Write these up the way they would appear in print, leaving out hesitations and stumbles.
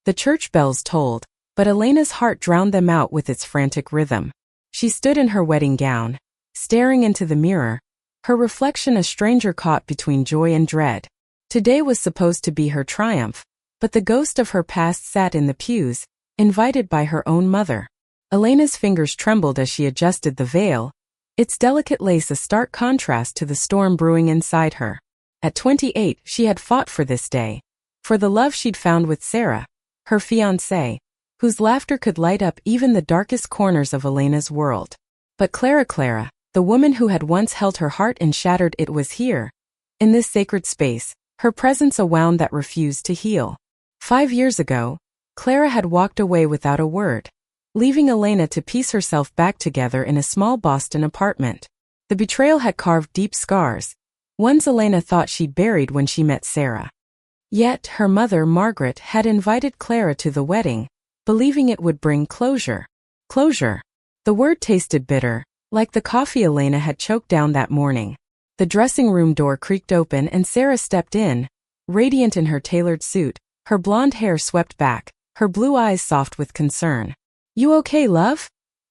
The church bells tolled, but Elena's heart drowned them out with its frantic rhythm. She stood in her wedding gown, staring into the mirror, her reflection a stranger caught between joy and dread. Today was supposed to be her triumph, but the ghost of her past sat in the pews, invited by her own mother. Elena's fingers trembled as she adjusted the veil, its delicate lace a stark contrast to the storm brewing inside her. At 28, she had fought for this day, for the love she'd found with Sarah, her fiancé, whose laughter could light up even the darkest corners of Elena's world. But Clara, the woman who had once held her heart and shattered it, was here, in this sacred space, her presence a wound that refused to heal. 5 years ago, Clara had walked away without a word, leaving Elena to piece herself back together in a small Boston apartment. The betrayal had carved deep scars, ones Elena thought she'd buried when she met Sarah. Yet, her mother, Margaret, had invited Clara to the wedding, believing it would bring closure. Closure. The word tasted bitter, like the coffee Elena had choked down that morning. The dressing room door creaked open and Sarah stepped in, radiant in her tailored suit, her blonde hair swept back, her blue eyes soft with concern. "You okay, love?"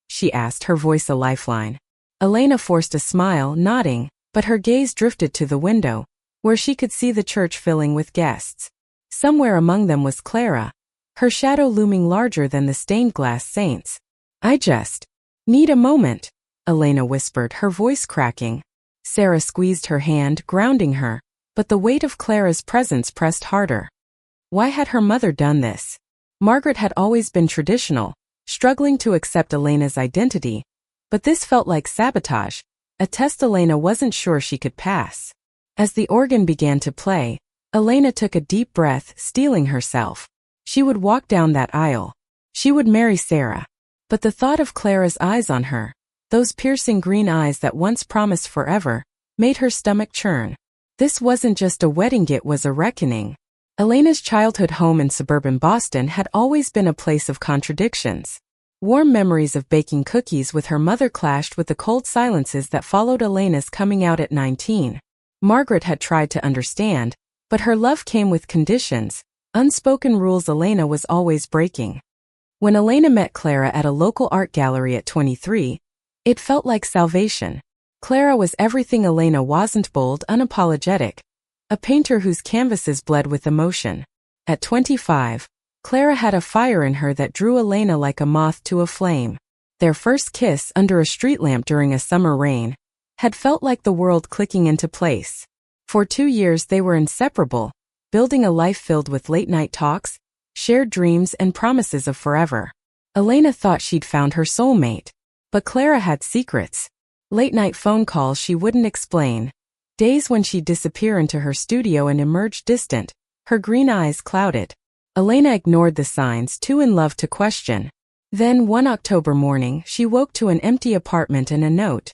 she asked, her voice a lifeline. Elena forced a smile, nodding, but her gaze drifted to the window, where she could see the church filling with guests. Somewhere among them was Clara, her shadow looming larger than the stained glass saints. "I just need a moment," Elena whispered, her voice cracking. Sarah squeezed her hand, grounding her, but the weight of Clara's presence pressed harder. Why had her mother done this? Margaret had always been traditional, struggling to accept Elena's identity, but this felt like sabotage, a test Elena wasn't sure she could pass. As the organ began to play, Elena took a deep breath, steeling herself. She would walk down that aisle. She would marry Sarah. But the thought of Clara's eyes on her, those piercing green eyes that once promised forever, made her stomach churn. This wasn't just a wedding, it was a reckoning. Elena's childhood home in suburban Boston had always been a place of contradictions. Warm memories of baking cookies with her mother clashed with the cold silences that followed Elena's coming out at 19. Margaret had tried to understand, but her love came with conditions, unspoken rules Elena was always breaking. When Elena met Clara at a local art gallery at 23, it felt like salvation. Clara was everything Elena wasn't: bold, unapologetic, a painter whose canvases bled with emotion. At 25, Clara had a fire in her that drew Elena like a moth to a flame. Their first kiss under a street lamp during a summer rain had felt like the world clicking into place. For 2 years they were inseparable, building a life filled with late-night talks, shared dreams and promises of forever. Elena thought she'd found her soulmate, but Clara had secrets. Late-night phone calls she wouldn't explain, days when she'd disappear into her studio and emerge distant, her green eyes clouded. Elena ignored the signs, too in love to question. Then, one October morning, she woke to an empty apartment and a note.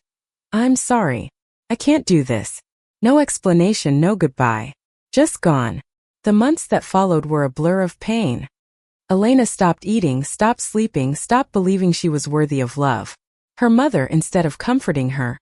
"I'm sorry. I can't do this." No explanation, no goodbye. Just gone. The months that followed were a blur of pain. Elena stopped eating, stopped sleeping, stopped believing she was worthy of love. Her mother, instead of comforting her,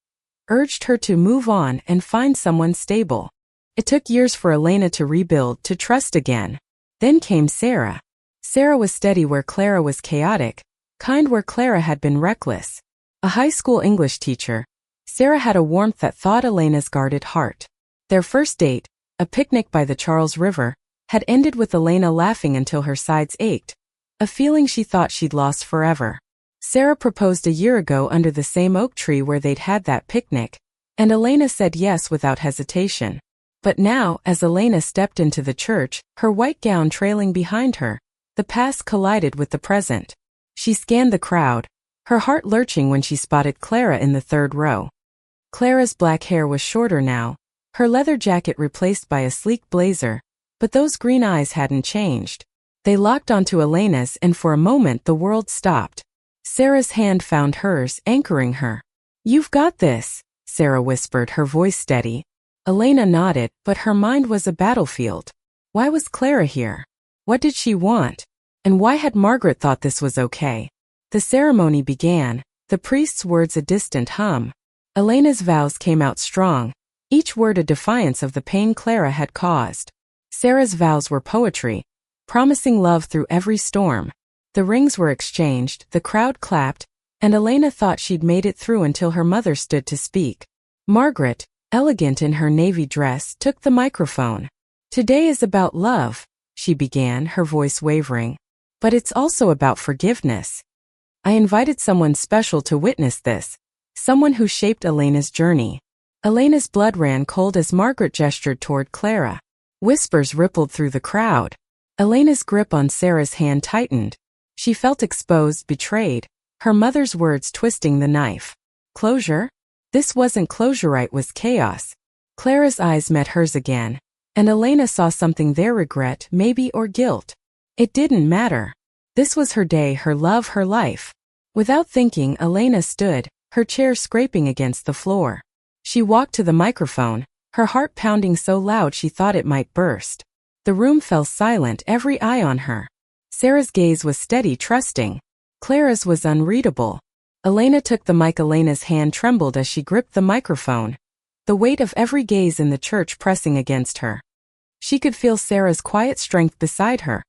urged her to move on and find someone stable. It took years for Elena to rebuild, to trust again. Then came Sarah. Sarah was steady where Clara was chaotic, kind where Clara had been reckless. A high school English teacher, Sarah had a warmth that thawed Elena's guarded heart. Their first date, a picnic by the Charles River, had ended with Elena laughing until her sides ached, a feeling she thought she'd lost forever. Sarah proposed a year ago under the same oak tree where they'd had that picnic, and Elena said yes without hesitation. But now, as Elena stepped into the church, her white gown trailing behind her, the past collided with the present. She scanned the crowd, her heart lurching when she spotted Clara in the third row. Clara's black hair was shorter now, her leather jacket replaced by a sleek blazer, but those green eyes hadn't changed. They locked onto Elena's and for a moment the world stopped. Sarah's hand found hers, anchoring her. "You've got this," Sarah whispered, her voice steady. Elena nodded, but her mind was a battlefield. Why was Clara here? What did she want? And why had Margaret thought this was okay? The ceremony began, the priest's words a distant hum. Elena's vows came out strong, each word a defiance of the pain Clara had caused. Sarah's vows were poetry, promising love through every storm. The rings were exchanged, the crowd clapped, and Elena thought she'd made it through until her mother stood to speak. Margaret, elegant in her navy dress, took the microphone. "Today is about love," she began, her voice wavering. "But it's also about forgiveness. I invited someone special to witness this, someone who shaped Elena's journey." Elena's blood ran cold as Margaret gestured toward Clara. Whispers rippled through the crowd. Elena's grip on Sarah's hand tightened. She felt exposed, betrayed, her mother's words twisting the knife. Closure? This wasn't closure, it was chaos. Clara's eyes met hers again, and Elena saw something there, regret, maybe, or guilt. It didn't matter. This was her day, her love, her life. Without thinking, Elena stood, her chair scraping against the floor. She walked to the microphone, her heart pounding so loud she thought it might burst. The room fell silent, every eye on her. Sarah's gaze was steady, trusting. Clara's was unreadable. Elena took the mic. Elena's hand trembled as she gripped the microphone, the weight of every gaze in the church pressing against her. She could feel Sarah's quiet strength beside her,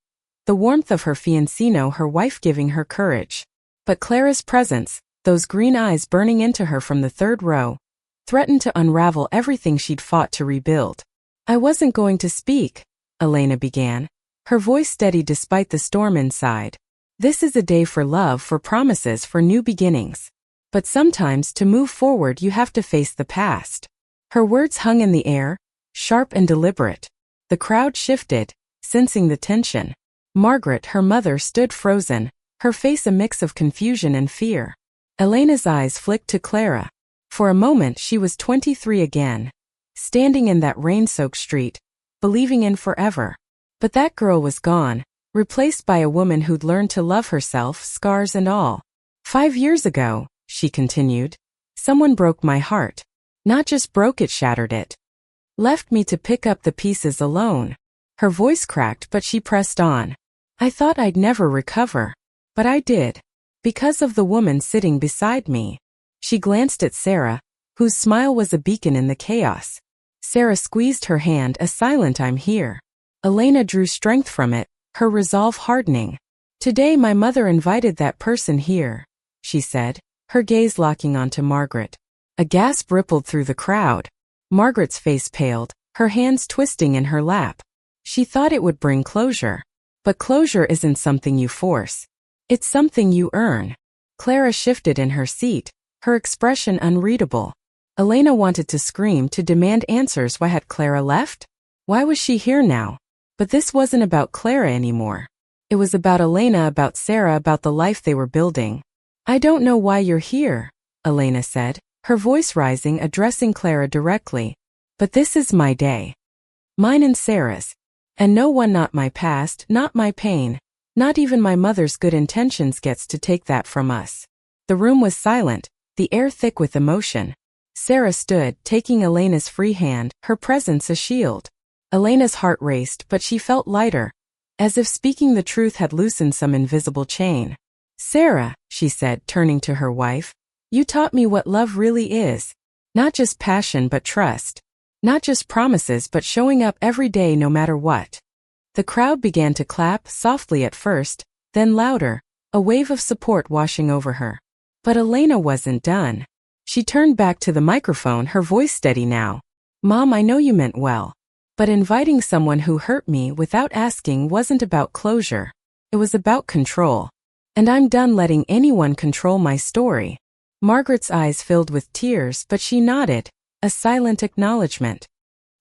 the warmth of her fiancino, her wife, giving her courage. But Clara's presence, those green eyes burning into her from the third row, threatened to unravel everything she'd fought to rebuild. "I wasn't going to speak," Elena began, her voice steady despite the storm inside. "This is a day for love, for promises, for new beginnings. But sometimes to move forward you have to face the past." Her words hung in the air, sharp and deliberate. The crowd shifted, sensing the tension. Margaret, her mother, stood frozen, her face a mix of confusion and fear. Elena's eyes flicked to Clara. For a moment she was 23 again, standing in that rain-soaked street, believing in forever. But that girl was gone, replaced by a woman who'd learned to love herself, scars and all. 5 years ago," she continued, "someone broke my heart. Not just broke it, shattered it. Left me to pick up the pieces alone." Her voice cracked, but she pressed on. "I thought I'd never recover. But I did. Because of the woman sitting beside me." She glanced at Sarah, whose smile was a beacon in the chaos. Sarah squeezed her hand, a silent "I'm here." Elena drew strength from it, her resolve hardening. "Today my mother invited that person here," she said, her gaze locking onto Margaret. A gasp rippled through the crowd. Margaret's face paled, her hands twisting in her lap. She thought it would bring closure. But closure isn't something you force. It's something you earn. Clara shifted in her seat, her expression unreadable. Elena wanted to scream, to demand answers. Why had Clara left? Why was she here now? But this wasn't about Clara anymore. It was about Elena, about Sarah, about the life they were building. "I don't know why you're here," Elena said, her voice rising, addressing Clara directly. "But this is my day. Mine and Sarah's. And no one, not my past, not my pain, not even my mother's good intentions, gets to take that from us." The room was silent, the air thick with emotion. Sarah stood, taking Elena's free hand, her presence a shield. Elena's heart raced, but she felt lighter, as if speaking the truth had loosened some invisible chain. "Sarah," she said, turning to her wife, "you taught me what love really is. Not just passion but trust. Not just promises but showing up every day no matter what." The crowd began to clap, softly at first, then louder, a wave of support washing over her. But Elena wasn't done. She turned back to the microphone, her voice steady now. "Mom, I know you meant well. But inviting someone who hurt me without asking wasn't about closure. It was about control. And I'm done letting anyone control my story." Margaret's eyes filled with tears, but she nodded, a silent acknowledgement.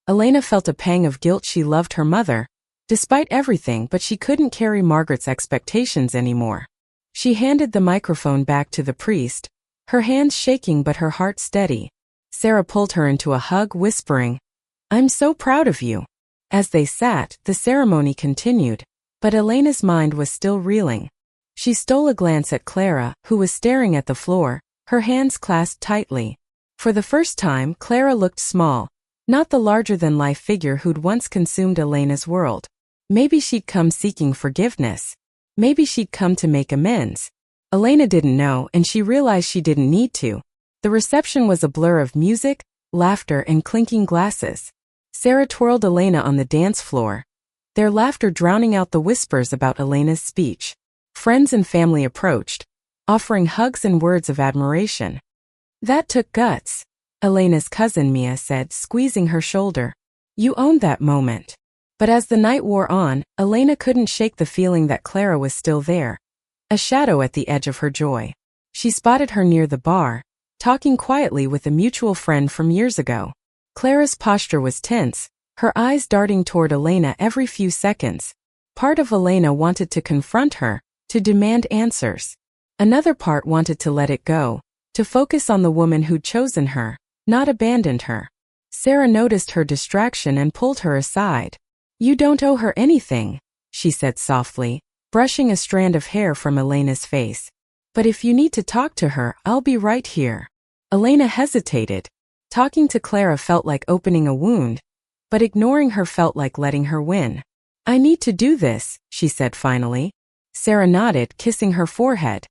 Elena felt a pang of guilt. She loved her mother, despite everything, but she couldn't carry Margaret's expectations anymore. She handed the microphone back to the priest, her hands shaking but her heart steady. Sarah pulled her into a hug, whispering, "I'm so proud of you." As they sat, the ceremony continued, but Elena's mind was still reeling. She stole a glance at Clara, who was staring at the floor, her hands clasped tightly. For the first time, Clara looked small, not the larger-than-life figure who'd once consumed Elena's world. Maybe she'd come seeking forgiveness. Maybe she'd come to make amends. Elena didn't know, and she realized she didn't need to. The reception was a blur of music, laughter, and clinking glasses. Sarah twirled Elena on the dance floor, their laughter drowning out the whispers about Elena's speech. Friends and family approached, offering hugs and words of admiration. "That took guts," Elena's cousin Mia said, squeezing her shoulder. "You owned that moment." But as the night wore on, Elena couldn't shake the feeling that Clara was still there, a shadow at the edge of her joy. She spotted her near the bar, talking quietly with a mutual friend from years ago. Clara's posture was tense, her eyes darting toward Elena every few seconds. Part of Elena wanted to confront her, to demand answers. Another part wanted to let it go, to focus on the woman who'd chosen her, not abandoned her. Sarah noticed her distraction and pulled her aside. "You don't owe her anything," she said softly, brushing a strand of hair from Elena's face. "But if you need to talk to her, I'll be right here." Elena hesitated. Talking to Clara felt like opening a wound, but ignoring her felt like letting her win. "I need to do this," she said finally. Sarah nodded, kissing her forehead.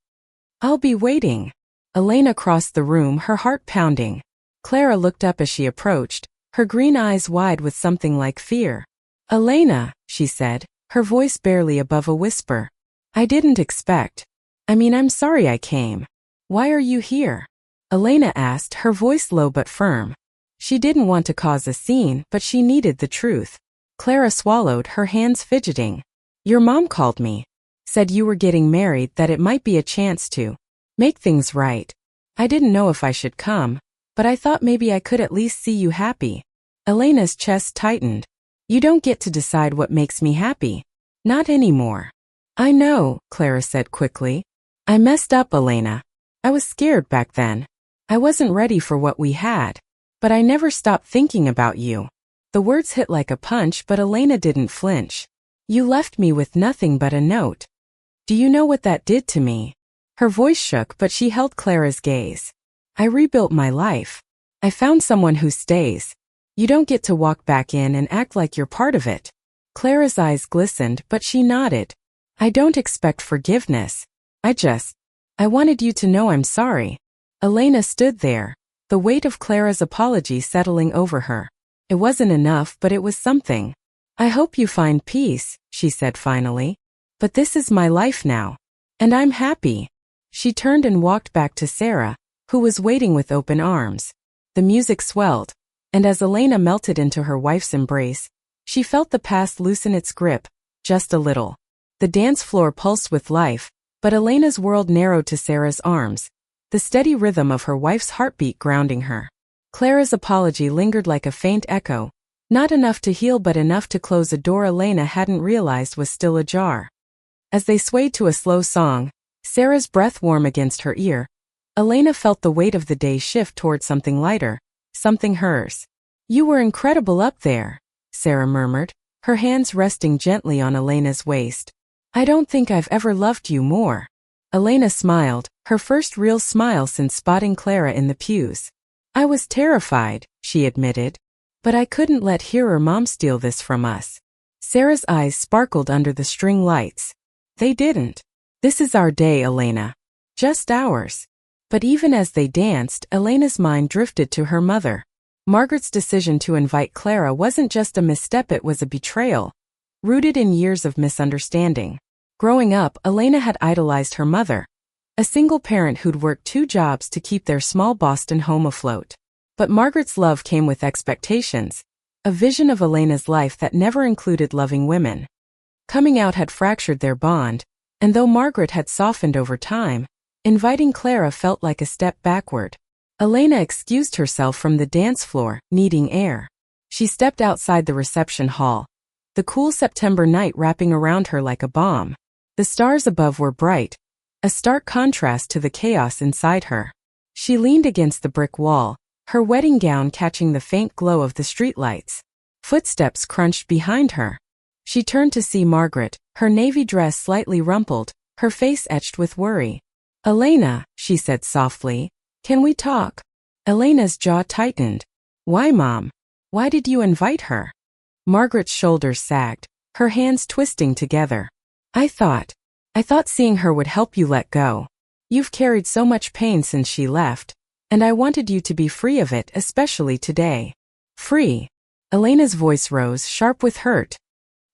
"I'll be waiting." Elena crossed the room, her heart pounding. Clara looked up as she approached, her green eyes wide with something like fear. "Elena," she said, her voice barely above a whisper. "I didn't expect. I'm sorry I came. Why are you here?" Elena asked, her voice low but firm. She didn't want to cause a scene, but she needed the truth. Clara swallowed, her hands fidgeting. "Your mom called me. Said you were getting married, that it might be a chance to make things right. I didn't know if I should come, but I thought maybe I could at least see you happy." Elena's chest tightened. "You don't get to decide what makes me happy. Not anymore." "I know," Clara said quickly. "I messed up, Elena. I was scared back then. I wasn't ready for what we had. But I never stopped thinking about you." The words hit like a punch, but Elena didn't flinch. "You left me with nothing but a note. Do you know what that did to me?" Her voice shook, but she held Clara's gaze. "I rebuilt my life. I found someone who stays. You don't get to walk back in and act like you're part of it." Clara's eyes glistened, but she nodded. "I don't expect forgiveness. I wanted you to know I'm sorry." Elena stood there, the weight of Clara's apology settling over her. It wasn't enough, but it was something. "I hope you find peace," she said finally. "But this is my life now. And I'm happy." She turned and walked back to Sarah, who was waiting with open arms. The music swelled, and as Elena melted into her wife's embrace, she felt the past loosen its grip, just a little. The dance floor pulsed with life, but Elena's world narrowed to Sarah's arms, the steady rhythm of her wife's heartbeat grounding her. Clara's apology lingered like a faint echo, not enough to heal but enough to close a door Elena hadn't realized was still ajar. As they swayed to a slow song, Sarah's breath warm against her ear, Elena felt the weight of the day shift toward something lighter, something hers. "You were incredible up there," Sarah murmured, her hands resting gently on Elena's waist. "I don't think I've ever loved you more." Elena smiled, her first real smile since spotting Clara in the pews. "I was terrified," she admitted. "But I couldn't let her mom steal this from us." Sarah's eyes sparkled under the string lights. "They didn't. This is our day, Elena. Just ours." But even as they danced, Elena's mind drifted to her mother. Margaret's decision to invite Clara wasn't just a misstep, it was a betrayal, rooted in years of misunderstanding. Growing up, Elena had idolized her mother, a single parent who'd worked 2 jobs to keep their small Boston home afloat. But Margaret's love came with expectations, a vision of Elena's life that never included loving women. Coming out had fractured their bond, and though Margaret had softened over time, inviting Clara felt like a step backward. Elena excused herself from the dance floor, needing air. She stepped outside the reception hall, the cool September night wrapping around her like a balm. The stars above were bright, a stark contrast to the chaos inside her. She leaned against the brick wall, her wedding gown catching the faint glow of the streetlights. Footsteps crunched behind her. She turned to see Margaret, her navy dress slightly rumpled, her face etched with worry. "Elena," she said softly, "can we talk?" Elena's jaw tightened. "Why, Mom? Why did you invite her?" Margaret's shoulders sagged, her hands twisting together. I thought seeing her would help you let go. You've carried so much pain since she left, and I wanted you to be free of it, especially today." "Free?" Elena's voice rose, sharp with hurt.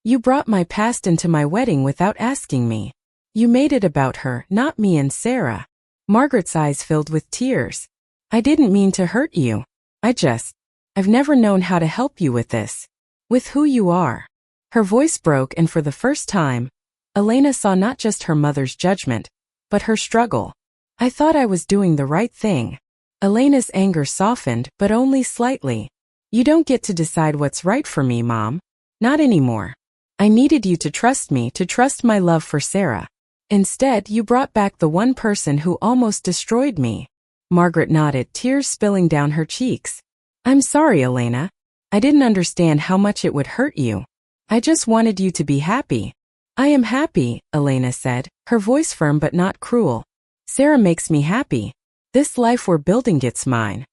You brought my past into my wedding without asking me. You made it about her, not me and Sarah. Margaret's eyes filled with tears. I didn't mean to hurt you. I've never known how to help you with this. With who you are. Her voice broke, and for the first time, Elena saw not just her mother's judgment, but her struggle. I thought I was doing the right thing. Elena's anger softened, but only slightly. You don't get to decide what's right for me, Mom. Not anymore. I needed you to trust me, to trust my love for Sarah. Instead, you brought back the one person who almost destroyed me. Margaret nodded, tears spilling down her cheeks. I'm sorry, Elena. I didn't understand how much it would hurt you. I just wanted you to be happy. I am happy, Elena said, her voice firm but not cruel. Sarah makes me happy. This life we're building gets mine.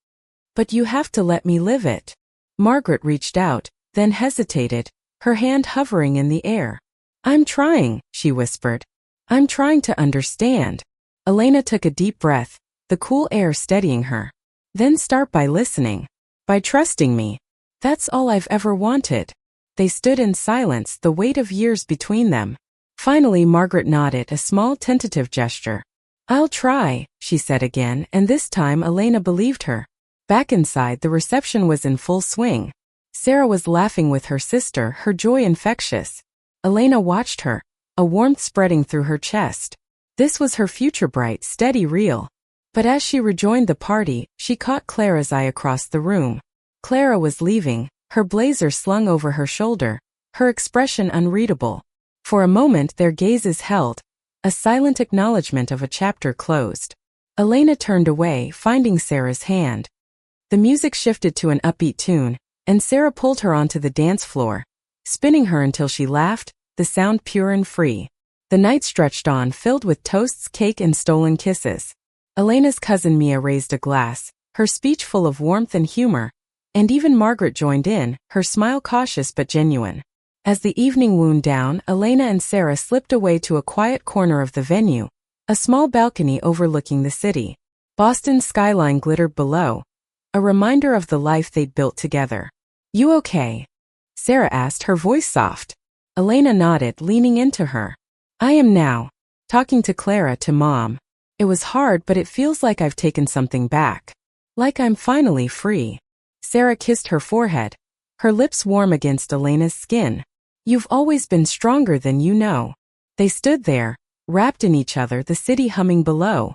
But you have to let me live it. Margaret reached out, then hesitated, her hand hovering in the air. I'm trying, she whispered. I'm trying to understand. Elena took a deep breath, the cool air steadying her. Then start by listening. By trusting me. That's all I've ever wanted. They stood in silence, the weight of years between them. Finally, Margaret nodded, a small tentative gesture. I'll try, she said again, and this time Elena believed her. Back inside, the reception was in full swing. Sarah was laughing with her sister, her joy infectious. Elena watched her, a warmth spreading through her chest. This was her future, bright, steady, real. But as she rejoined the party, she caught Clara's eye across the room. Clara was leaving, her blazer slung over her shoulder, her expression unreadable. For a moment their gazes held, a silent acknowledgement of a chapter closed. Elena turned away, finding Sarah's hand. The music shifted to an upbeat tune, and Sarah pulled her onto the dance floor, spinning her until she laughed, the sound pure and free. The night stretched on, filled with toasts, cake, and stolen kisses. Elena's cousin Mia raised a glass, her speech full of warmth and humor, and even Margaret joined in, her smile cautious but genuine. As the evening wound down, Elena and Sarah slipped away to a quiet corner of the venue, a small balcony overlooking the city. Boston's skyline glittered below, a reminder of the life they'd built together. You okay? Sarah asked, her voice soft. Elena nodded, leaning into her. I am now. Talking to Clara, to Mom. It was hard, but it feels like I've taken something back. Like I'm finally free. Sarah kissed her forehead, her lips warm against Elena's skin. You've always been stronger than you know. They stood there, wrapped in each other, the city humming below.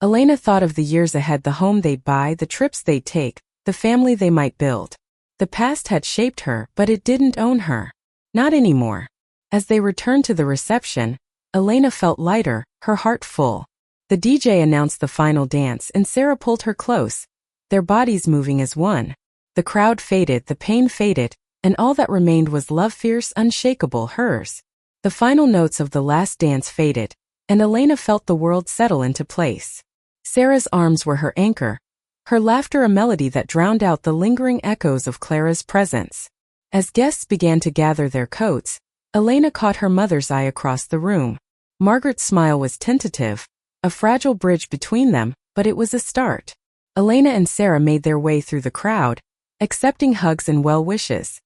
Elena thought of the years ahead, the home they'd buy, the trips they'd take, the family they might build. The past had shaped her, but it didn't own her. Not anymore. As they returned to the reception, Elena felt lighter, her heart full. The DJ announced the final dance, and Sarah pulled her close, their bodies moving as one. The crowd faded, the pain faded, and all that remained was love, fierce, unshakable, hers. The final notes of the last dance faded, and Elena felt the world settle into place. Sarah's arms were her anchor, her laughter a melody that drowned out the lingering echoes of Clara's presence. As guests began to gather their coats, Elena caught her mother's eye across the room. Margaret's smile was tentative, a fragile bridge between them, but it was a start. Elena and Sarah made their way through the crowd, accepting hugs and well wishes.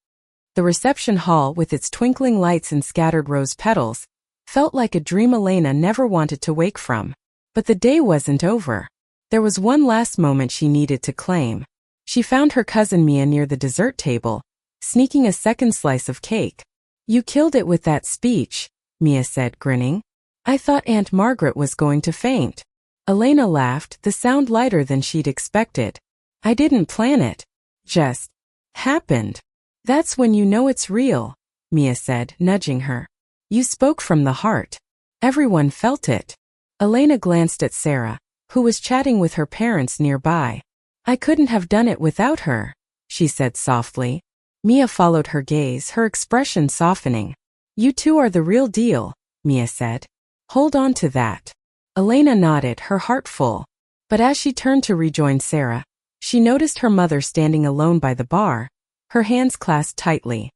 The reception hall, with its twinkling lights and scattered rose petals, felt like a dream Elena never wanted to wake from. But the day wasn't over. There was one last moment she needed to claim. She found her cousin Mia near the dessert table, sneaking a second slice of cake. You killed it with that speech, Mia said, grinning. I thought Aunt Margaret was going to faint. Elena laughed, the sound lighter than she'd expected. I didn't plan it. Just happened. That's when you know it's real, Mia said, nudging her. You spoke from the heart. Everyone felt it. Elena glanced at Sarah, who was chatting with her parents nearby. I couldn't have done it without her, she said softly. Mia followed her gaze, her expression softening. You two are the real deal, Mia said. Hold on to that. Elena nodded, her heart full. But as she turned to rejoin Sarah, she noticed her mother standing alone by the bar, her hands clasped tightly.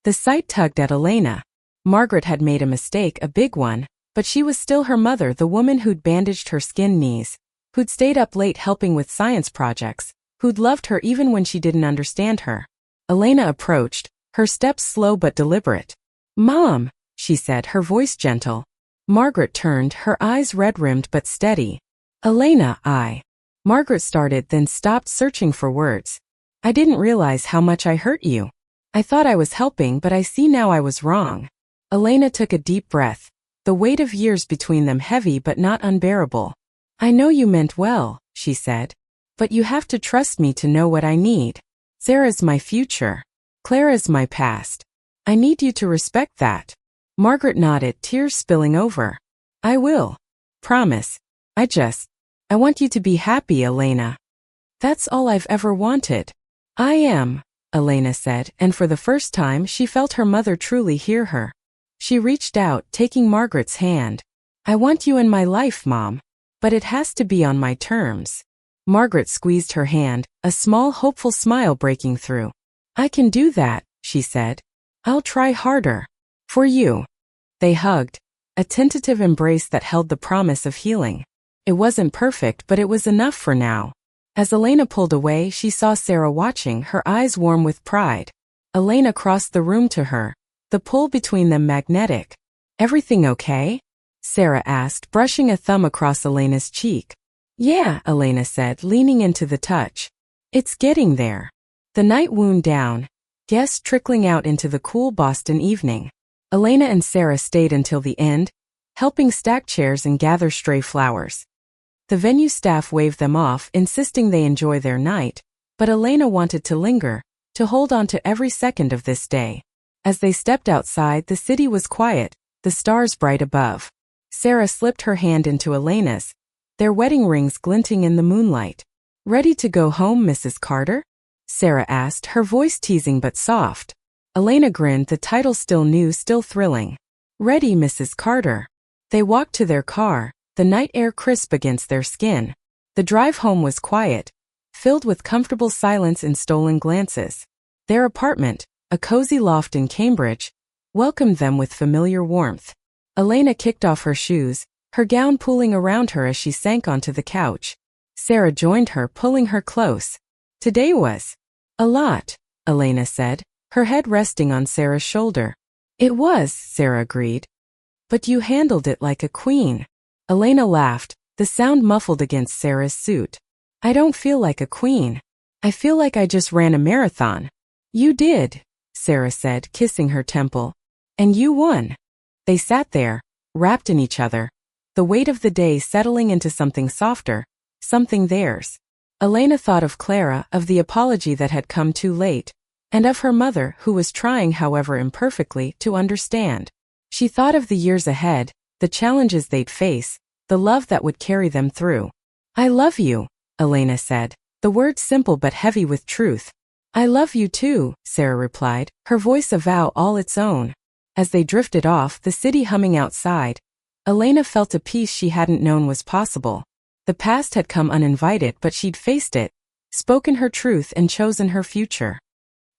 The sight tugged at Elena. Margaret had made a mistake, a big one, but she was still her mother, the woman who'd bandaged her skinned knees, who'd stayed up late helping with science projects, who'd loved her even when she didn't understand her. Elena approached, her steps slow but deliberate. Mom, she said, her voice gentle. Margaret turned, her eyes red-rimmed but steady. Elena, Margaret started, then stopped, searching for words. I didn't realize how much I hurt you. I thought I was helping, but I see now I was wrong. Elena took a deep breath, the weight of years between them heavy but not unbearable. I know you meant well, she said. But you have to trust me to know what I need. Sarah's my future. Clara's my past. I need you to respect that. Margaret nodded, tears spilling over. I will. Promise. I want you to be happy, Elena. That's all I've ever wanted. I am, Elena said, and for the first time she felt her mother truly hear her. She reached out, taking Margaret's hand. I want you in my life, Mom. But it has to be on my terms. Margaret squeezed her hand, a small hopeful smile breaking through. I can do that, she said. I'll try harder. For you. They hugged, a tentative embrace that held the promise of healing. It wasn't perfect, but it was enough for now. As Elena pulled away, she saw Sarah watching, her eyes warm with pride. Elena crossed the room to her, the pull between them magnetic. Everything okay? Sarah asked, brushing a thumb across Elena's cheek. Yeah, Elena said, leaning into the touch. It's getting there. The night wound down, guests trickling out into the cool Boston evening. Elena and Sarah stayed until the end, helping stack chairs and gather stray flowers. The venue staff waved them off, insisting they enjoy their night, but Elena wanted to linger, to hold on to every second of this day. As they stepped outside, the city was quiet, the stars bright above. Sarah slipped her hand into Elena's, their wedding rings glinting in the moonlight. Ready to go home, Mrs. Carter? Sarah asked, her voice teasing but soft. Elena grinned, the title still new, still thrilling. Ready, Mrs. Carter. They walked to their car, the night air crisp against their skin. The drive home was quiet, filled with comfortable silence and stolen glances. Their apartment, a cozy loft in Cambridge, welcomed them with familiar warmth. Elena kicked off her shoes, her gown pooling around her as she sank onto the couch. Sarah joined her, pulling her close. Today was a lot, Elena said, her head resting on Sarah's shoulder. It was, Sarah agreed. But you handled it like a queen. Elena laughed, the sound muffled against Sarah's suit. I don't feel like a queen. I feel like I just ran a marathon. You did, Sarah said, kissing her temple. And you won. They sat there, wrapped in each other, the weight of the day settling into something softer, something theirs. Elena thought of Clara, of the apology that had come too late, and of her mother, who was trying, however imperfectly, to understand. She thought of the years ahead, the challenges they'd face, the love that would carry them through. I love you, Elena said, the words simple but heavy with truth. I love you too, Sarah replied, her voice a vow all its own. As they drifted off, the city humming outside, Elena felt a peace she hadn't known was possible. The past had come uninvited, but she'd faced it, spoken her truth and chosen her future.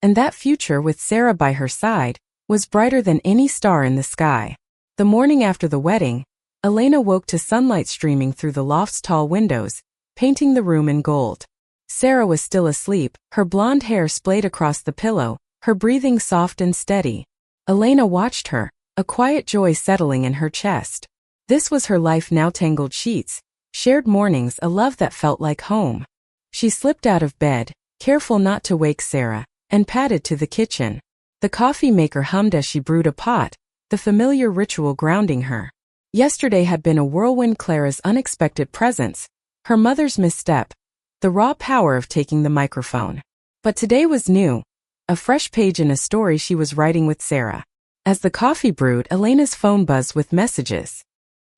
And that future, with Sarah by her side, was brighter than any star in the sky. The morning after the wedding, Elena woke to sunlight streaming through the loft's tall windows, painting the room in gold. Sarah was still asleep, her blonde hair splayed across the pillow, her breathing soft and steady. Elena watched her, a quiet joy settling in her chest. This was her life now, tangled sheets, shared mornings, a love that felt like home. She slipped out of bed, careful not to wake Sarah, and padded to the kitchen. The coffee maker hummed as she brewed a pot, the familiar ritual grounding her. Yesterday had been a whirlwind, Clara's unexpected presence, her mother's misstep, the raw power of taking the microphone. But today was new, a fresh page in a story she was writing with Sarah. As the coffee brewed, Elena's phone buzzed with messages.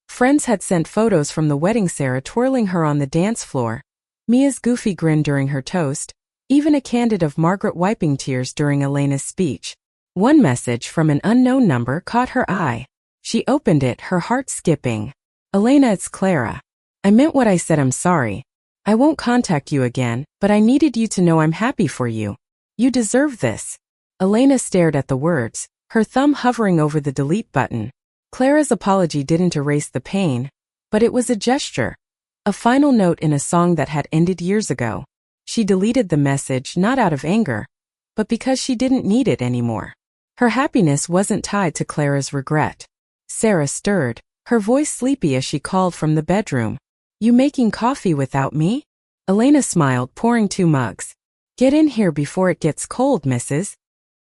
Friends had sent photos from the wedding, Sarah twirling her on the dance floor, Mia's goofy grin during her toast, even a candid of Margaret wiping tears during Elena's speech. One message from an unknown number caught her eye. She opened it, her heart skipping. Elena, it's Clara. I meant what I said, I'm sorry. I won't contact you again, but I needed you to know I'm happy for you. You deserve this. Elena stared at the words, her thumb hovering over the delete button. Clara's apology didn't erase the pain, but it was a gesture. A final note in a song that had ended years ago. She deleted the message not out of anger, but because she didn't need it anymore. Her happiness wasn't tied to Clara's regret. Sarah stirred, her voice sleepy as she called from the bedroom. You making coffee without me? Elena smiled, pouring 2 mugs. Get in here before it gets cold, Mrs.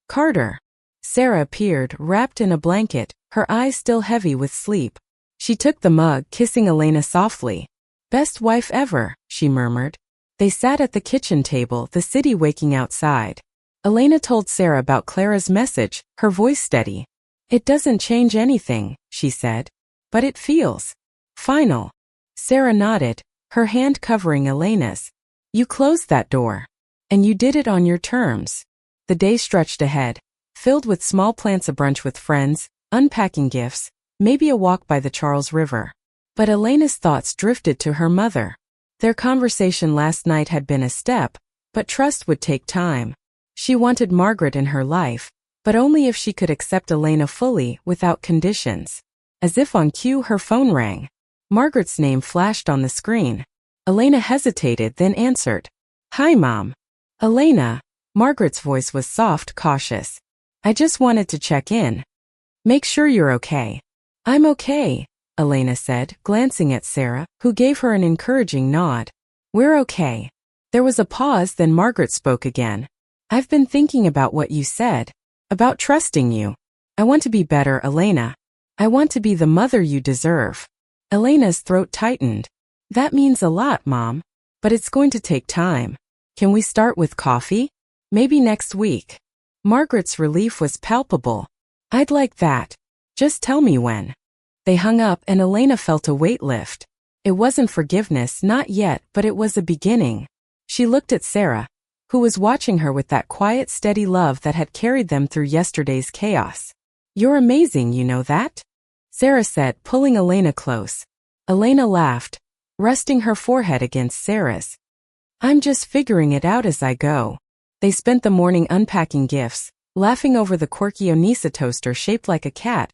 Carter. Sarah appeared, wrapped in a blanket, her eyes still heavy with sleep. She took the mug, kissing Elena softly. Best wife ever, she murmured. They sat at the kitchen table, the city waking outside. Elena told Sarah about Clara's message, her voice steady. It doesn't change anything, she said. But it feels final. Sarah nodded, her hand covering Elena's. You closed that door. And you did it on your terms. The day stretched ahead, filled with small plans, a brunch with friends, unpacking gifts, maybe a walk by the Charles River. But Elena's thoughts drifted to her mother. Their conversation last night had been a step, but trust would take time. She wanted Margaret in her life, but only if she could accept Elena fully, without conditions. As if on cue, her phone rang. Margaret's name flashed on the screen. Elena hesitated, then answered. Hi, Mom. Elena. Margaret's voice was soft, cautious. I just wanted to check in. Make sure you're okay. I'm okay, Elena said, glancing at Sarah, who gave her an encouraging nod. We're okay. There was a pause, then Margaret spoke again. I've been thinking about what you said. About trusting you. I want to be better, Elena. I want to be the mother you deserve. Elena's throat tightened. That means a lot, Mom. But it's going to take time. Can we start with coffee? Maybe next week. Margaret's relief was palpable. I'd like that. Just tell me when. They hung up and Elena felt a weight lift. It wasn't forgiveness, not yet, but it was a beginning. She looked at Sarah, who was watching her with that quiet, steady love that had carried them through yesterday's chaos. You're amazing, you know that? Sarah said, pulling Elena close. Elena laughed, resting her forehead against Sarah's. I'm just figuring it out as I go. They spent the morning unpacking gifts, laughing over the quirky Onisa toaster shaped like a cat,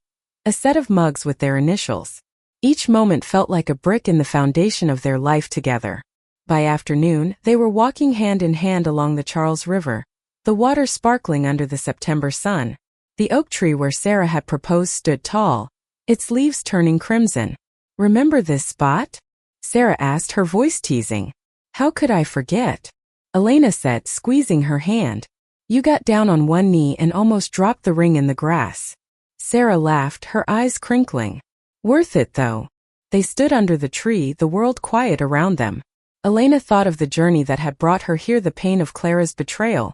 a set of mugs with their initials. Each moment felt like a brick in the foundation of their life together. By afternoon, they were walking hand in hand along the Charles River, the water sparkling under the September sun. The oak tree where Sarah had proposed stood tall, its leaves turning crimson. Remember this spot? Sarah asked, her voice teasing. How could I forget? Elena said, squeezing her hand. You got down on one knee and almost dropped the ring in the grass. Sarah laughed, her eyes crinkling. Worth it, though. They stood under the tree, the world quiet around them. Elena thought of the journey that had brought her here, the pain of Clara's betrayal,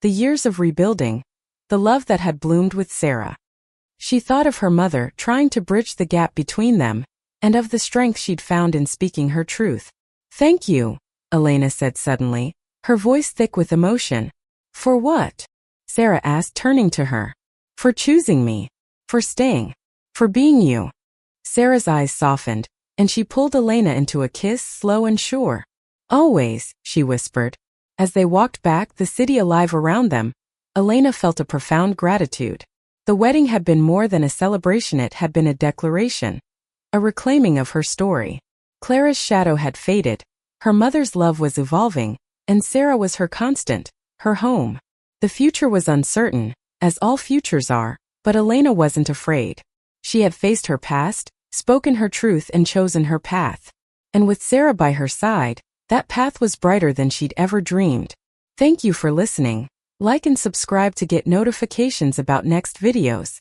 the years of rebuilding, the love that had bloomed with Sarah. She thought of her mother trying to bridge the gap between them, and of the strength she'd found in speaking her truth. Thank you, Elena said suddenly, her voice thick with emotion. For what? Sarah asked, turning to her. For choosing me. For staying. For being you. Sarah's eyes softened, and she pulled Elena into a kiss, slow and sure. Always, she whispered. As they walked back, the city alive around them, Elena felt a profound gratitude. The wedding had been more than a celebration, it had been a declaration, a reclaiming of her story. Clara's shadow had faded, her mother's love was evolving, and Sarah was her constant, her home. The future was uncertain, as all futures are, but Elena wasn't afraid. She had faced her past, spoken her truth, and chosen her path. And with Sarah by her side, that path was brighter than she'd ever dreamed. Thank you for listening. Like and subscribe to get notifications about next videos.